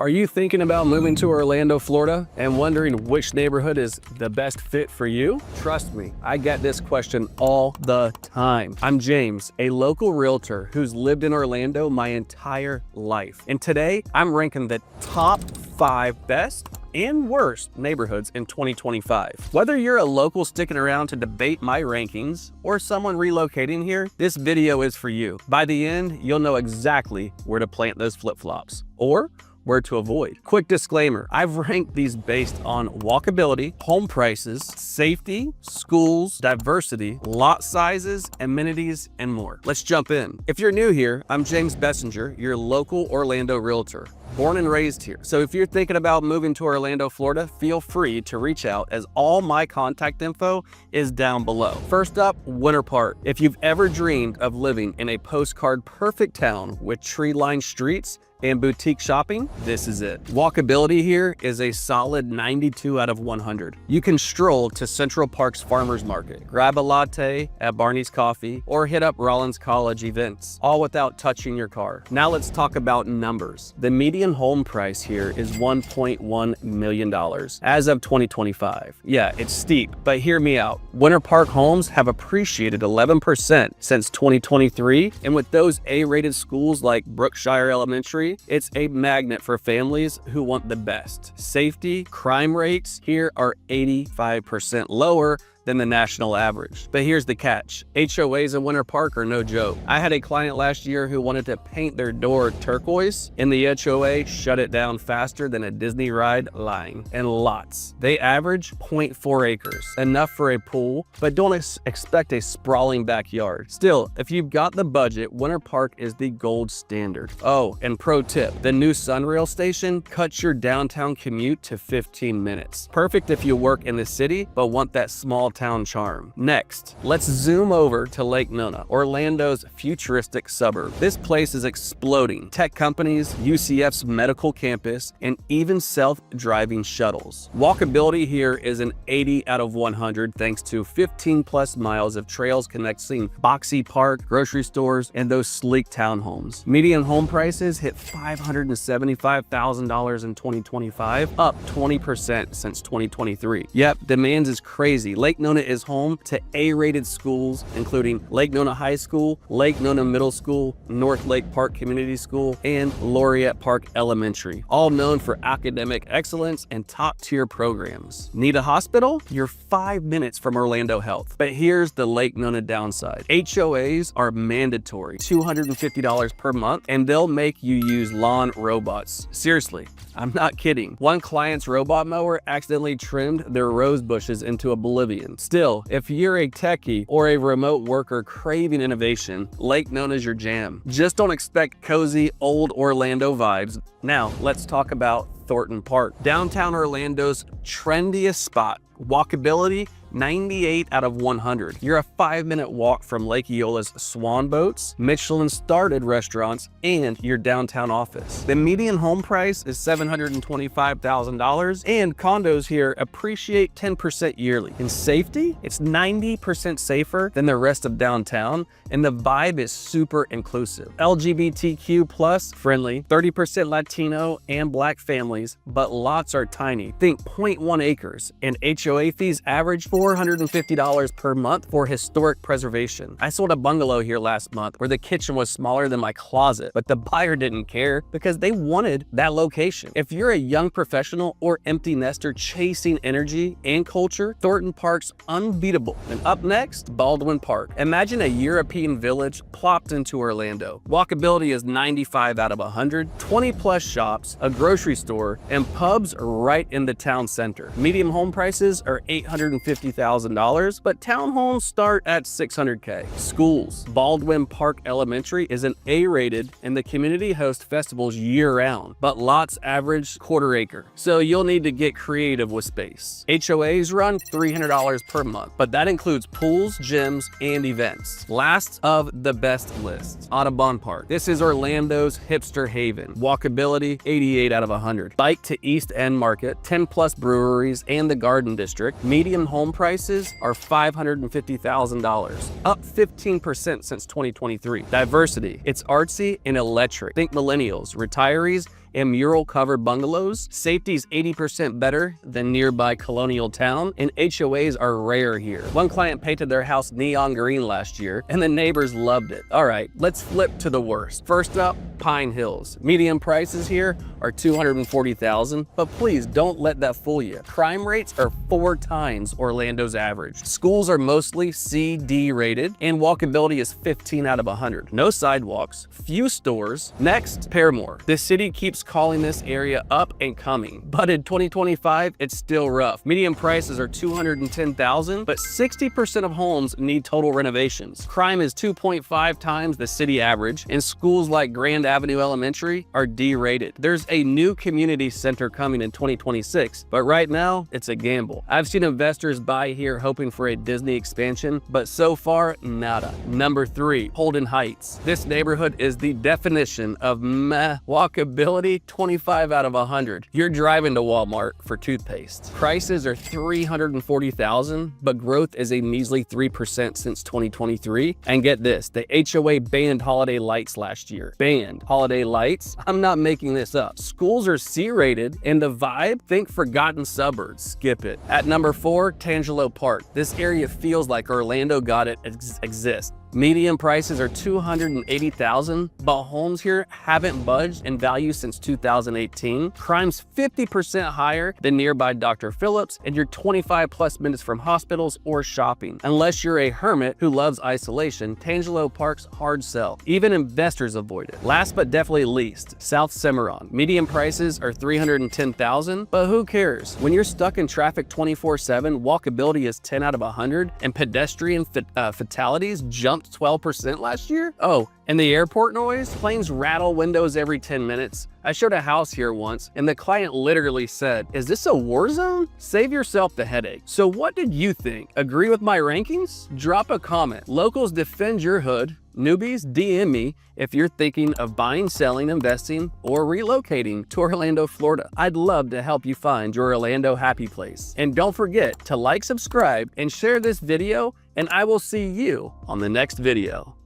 Are you thinking about moving to Orlando, Florida and wondering which neighborhood is the best fit for you? Trust me, I get this question all the time. I'm James, a local realtor who's lived in Orlando my entire life. And today I'm ranking the top 5 best and worst neighborhoods in 2025. Whether you're a local sticking around to debate my rankings or someone relocating here, this video is for you. By the end, you'll know exactly where to plant those flip-flops or where to avoid. Quick disclaimer, I've ranked these based on walkability, home prices, safety, schools, diversity, lot sizes, amenities, and more. Let's jump in. If you're new here, I'm James Bessinger, your local Orlando realtor. Born and raised here. So if you're thinking about moving to Orlando, Florida, feel free to reach out as all my contact info is down below. First up, Winter Park. If you've ever dreamed of living in a postcard perfect town with tree-lined streets and boutique shopping, this is it. Walkability here is a solid 92 out of 100. You can stroll to Central Park's Farmers Market, grab a latte at Barney's Coffee, or hit up Rollins College events, all without touching your car. Now let's talk about numbers. The median home price here is $1.1 million as of 2025. Yeah, it's steep, but hear me out. Winter Park homes have appreciated 11% since 2023, and with those A-rated schools like Brookshire Elementary, it's a magnet for families who want the best. Safety, crime rates here are 85% lower than the national average. But here's the catch. HOAs in Winter Park are no joke. I had a client last year who wanted to paint their door turquoise, and the HOA shut it down faster than a Disney ride line. And lots. They average 0.4 acres, enough for a pool, but don't expect a sprawling backyard. Still, if you've got the budget, Winter Park is the gold standard. Oh, and pro tip, the new Sunrail station cuts your downtown commute to 15 minutes. Perfect if you work in the city, but want that small town charm. Next, let's zoom over to Lake Nona, Orlando's futuristic suburb. This place is exploding. Tech companies, UCF's medical campus, and even self-driving shuttles. Walkability here is an 80 out of 100 thanks to 15 plus miles of trails connecting Boxy Park, grocery stores, and those sleek townhomes. Median home prices hit $575,000 in 2025, up 20% since 2023. Yep, demand is crazy. Lake Nona is home to A-rated schools, including Lake Nona High School, Lake Nona Middle School, North Lake Park Community School, and Laureate Park Elementary, all known for academic excellence and top-tier programs. Need a hospital? You're 5 minutes from Orlando Health. But here's the Lake Nona downside. HOAs are mandatory, $250 per month, and they'll make you use lawn robots. Seriously, I'm not kidding. One client's robot mower accidentally trimmed their rose bushes into oblivion. Still, if you're a techie or a remote worker craving innovation, Lake Nona's your jam. Just don't expect cozy old Orlando vibes. Now, let's talk about Thornton Park, downtown Orlando's trendiest spot. Walkability, 98 out of 100. You're a 5-minute walk from Lake Eola's Swan Boats, Michelin-starred restaurants, and your downtown office. The median home price is $725,000, and condos here appreciate 10% yearly. In safety, it's 90% safer than the rest of downtown, and the vibe is super inclusive. LGBTQ plus friendly, 30% Latino and Black families, but lots are tiny. Think 0.1 acres, and HOA fees average $450 per month for historic preservation. I sold a bungalow here last month where the kitchen was smaller than my closet, but the buyer didn't care because they wanted that location. If you're a young professional or empty nester chasing energy and culture, Thornton Park's unbeatable. And up next, Baldwin Park. Imagine a European village plopped into Orlando. Walkability is 95 out of 100, 20 plus shops, a grocery store, and pubs right in the town center. Medium home prices are $850,000, but townhomes start at $600K. Schools. Baldwin Park Elementary is an A-rated, and the community hosts festivals year-round, but lots average quarter acre, so you'll need to get creative with space. HOAs run $300 per month, but that includes pools, gyms, and events. Last of the best list, Audubon Park. This is Orlando's hipster haven. Walkability, 88 out of 100. Bike to East End Market, 10 plus breweries, and the Garden District. Median home prices are $550,000, up 15% since 2023. Diversity, it's artsy and electric. Think millennials, retirees, and mural-covered bungalows. Safety's 80% better than nearby Colonial Town, and HOAs are rare here. One client painted their house neon green last year, and the neighbors loved it. All right, let's flip to the worst. First up, Pine Hills. Median prices here are $240,000, but please don't let that fool you. Crime rates are 4 times Orlando's average. Schools are mostly C/D rated, and walkability is 15 out of 100. No sidewalks, few stores. Next, Paramore. The city keeps calling this area up and coming, but in 2025, it's still rough. Median prices are $210,000, but 60% of homes need total renovations. Crime is 2.5 times the city average, and schools like Grand Avenue Elementary are D-rated. There's a new community center coming in 2026, but right now, it's a gamble. I've seen investors buy here hoping for a Disney expansion, but so far, nada. Number 3, Holden Heights. This neighborhood is the definition of meh. Walkability, 25 out of 100. You're driving to Walmart for toothpaste. Prices are $340,000, but growth is a measly 3% since 2023. And get this, the HOA banned holiday lights last year. Banned holiday lights? I'm not making this up. Schools are C-rated, and the vibe? Think forgotten suburbs. Skip it. At number 4, Tangelo Park. This area feels like Orlando got it exists. Median prices are $280,000, but homes here haven't budged in value since 2018. Crime's 50% higher than nearby Dr. Phillips, and you're 25 plus minutes from hospitals or shopping. Unless you're a hermit who loves isolation, Tangelo Park's hard sell. Even investors avoid it. Last but definitely least, South Cimarron. Median prices are $310,000, but who cares? When you're stuck in traffic 24/7, walkability is 10 out of 100, and pedestrian fatalities jumped 12% last year? Oh, and the airport noise? Planes rattle windows every 10 minutes. I showed a house here once, and the client literally said, "Is this a war zone?" Save yourself the headache. So what did you think? Agree with my rankings? Drop a comment. Locals, defend your hood. Newbies, DM me if you're thinking of buying, selling, investing, or relocating to Orlando, Florida. I'd love to help you find your Orlando happy place. And don't forget to like, subscribe, and share this video, and I will see you on the next video.